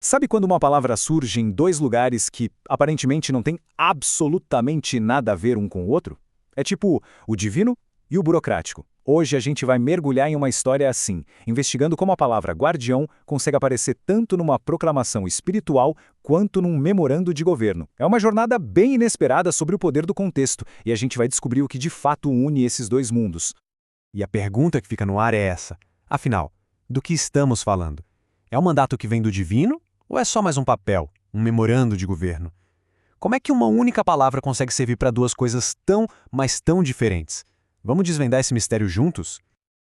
Sabe quando uma palavra surge em dois lugares que aparentemente não têm absolutamente nada a ver um com o outro? É tipo o divino e o burocrático. Hoje a gente vai mergulhar em uma história assim, investigando como a palavra guardião consegue aparecer tanto numa proclamação espiritual quanto num memorando de governo. É uma jornada bem inesperada sobre o poder do contexto, e a gente vai descobrir o que de fato une esses dois mundos. E a pergunta que fica no ar é essa. Afinal, do que estamos falando? É um mandato que vem do divino ou é só mais um papel, um memorando de governo? Como é que uma única palavra consegue servir para duas coisas tão, mas tão diferentes? Vamos desvendar esse mistério juntos?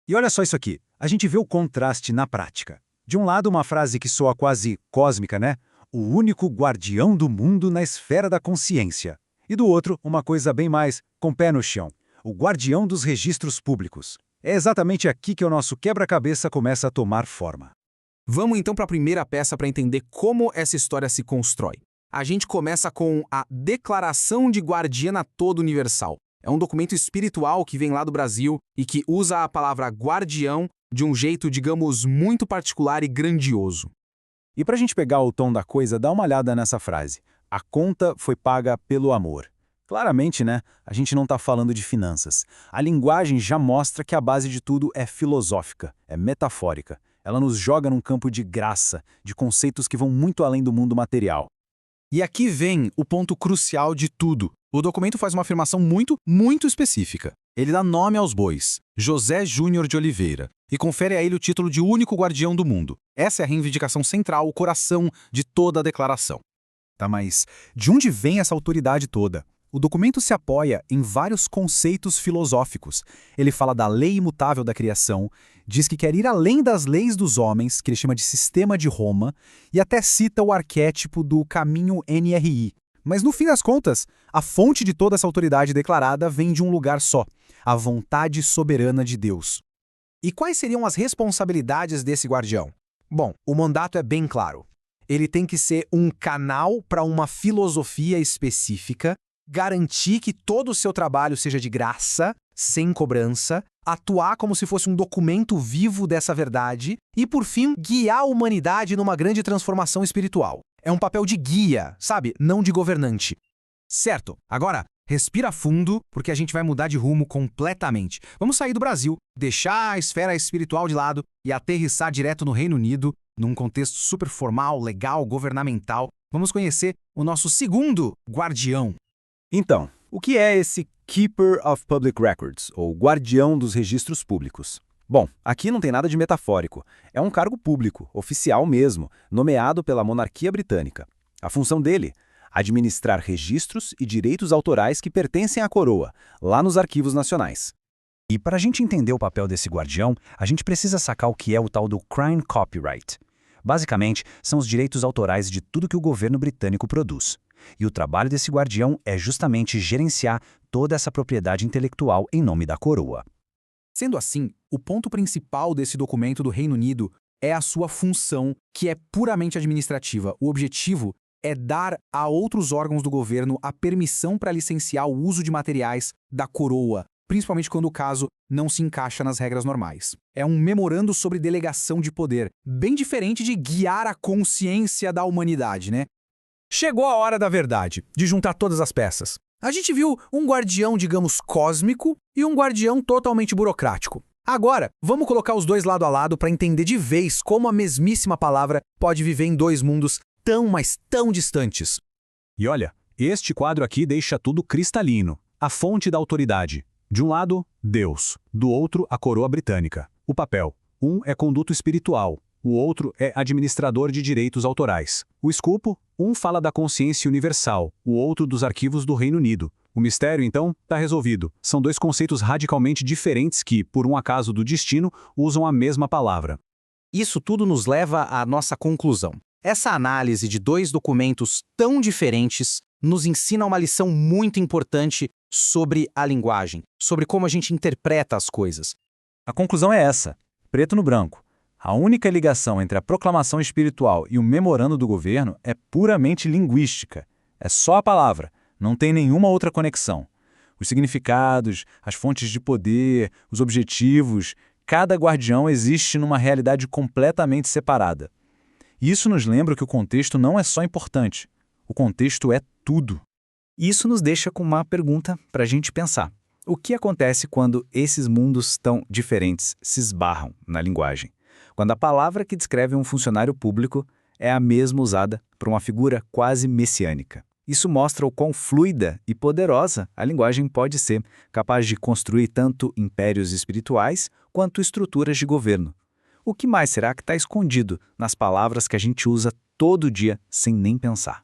E olha só isso aqui, a gente vê o contraste na prática. De um lado, uma frase que soa quase cósmica, né? O único guardião do mundo na esfera da consciência. E do outro, uma coisa bem mais com pé no chão. O guardião dos registros públicos. É exatamente aqui que o nosso quebra-cabeça começa a tomar forma. Vamos então para a primeira peça para entender como essa história se constrói. A gente começa com a Declaração de Guardiana Toda Universal. É um documento espiritual que vem lá do Brasil e que usa a palavra guardião de um jeito, digamos, muito particular e grandioso. E para a gente pegar o tom da coisa, dá uma olhada nessa frase. A conta foi paga pelo amor. Claramente, né? A gente não está falando de finanças. A linguagem já mostra que a base de tudo é filosófica, é metafórica. Ela nos joga num campo de graça, de conceitos que vão muito além do mundo material. E aqui vem o ponto crucial de tudo. O documento faz uma afirmação muito específica. Ele dá nome aos bois, José Júnior de Oliveira, e confere a ele o título de único guardião do mundo. Essa é a reivindicação central, o coração de toda a declaração. Tá, mas de onde vem essa autoridade toda? O documento se apoia em vários conceitos filosóficos. Ele fala da lei imutável da criação, diz que quer ir além das leis dos homens, que ele chama de sistema de Roma, e até cita o arquétipo do caminho NRI. Mas no fim das contas, a fonte de toda essa autoridade declarada vem de um lugar só, a vontade soberana de Deus. E quais seriam as responsabilidades desse guardião? Bom, o mandato é bem claro. Ele tem que ser um canal para uma filosofia específica, garantir que todo o seu trabalho seja de graça, sem cobrança, atuar como se fosse um documento vivo dessa verdade e, por fim, guiar a humanidade numa grande transformação espiritual. É um papel de guia, sabe? Não de governante. Certo, agora, respira fundo, porque a gente vai mudar de rumo completamente. Vamos sair do Brasil, deixar a esfera espiritual de lado e aterrissar direto no Reino Unido, num contexto super formal, legal, governamental. Vamos conhecer o nosso segundo guardião. Então, o que é esse Keeper of Public Records, ou guardião dos registros públicos? Bom, aqui não tem nada de metafórico. É um cargo público, oficial mesmo, nomeado pela monarquia britânica. A função dele? Administrar registros e direitos autorais que pertencem à coroa, lá nos arquivos nacionais. E para a gente entender o papel desse guardião, a gente precisa sacar o que é o tal do Crown Copyright. Basicamente, são os direitos autorais de tudo que o governo britânico produz. E o trabalho desse guardião é justamente gerenciar toda essa propriedade intelectual em nome da coroa. Sendo assim, o ponto principal desse documento do Reino Unido é a sua função, que é puramente administrativa. O objetivo é dar a outros órgãos do governo a permissão para licenciar o uso de materiais da coroa, principalmente quando o caso não se encaixa nas regras normais. É um memorando sobre delegação de poder, bem diferente de guiar a consciência da humanidade, né? Chegou a hora da verdade, de juntar todas as peças. A gente viu um guardião, digamos, cósmico e um guardião totalmente burocrático. Agora, vamos colocar os dois lado a lado para entender de vez como a mesmíssima palavra pode viver em dois mundos tão, mas tão distantes. E olha, este quadro aqui deixa tudo cristalino. A fonte da autoridade. De um lado, Deus. Do outro, a coroa britânica. O papel. Um é conduto espiritual. O outro é administrador de direitos autorais. O escopo, um fala da consciência universal, o outro dos arquivos do Reino Unido. O mistério, então, está resolvido. São dois conceitos radicalmente diferentes que, por um acaso do destino, usam a mesma palavra. Isso tudo nos leva à nossa conclusão. Essa análise de dois documentos tão diferentes nos ensina uma lição muito importante sobre a linguagem, sobre como a gente interpreta as coisas. A conclusão é essa, preto no branco. A única ligação entre a proclamação espiritual e o memorando do governo é puramente linguística. É só a palavra, não tem nenhuma outra conexão. Os significados, as fontes de poder, os objetivos, cada guardião existe numa realidade completamente separada. E isso nos lembra que o contexto não é só importante. O contexto é tudo. Isso nos deixa com uma pergunta para a gente pensar. O que acontece quando esses mundos tão diferentes se esbarram na linguagem? Quando a palavra que descreve um funcionário público é a mesma usada por uma figura quase messiânica. Isso mostra o quão fluida e poderosa a linguagem pode ser, capaz de construir tanto impérios espirituais quanto estruturas de governo. O que mais será que está escondido nas palavras que a gente usa todo dia sem nem pensar?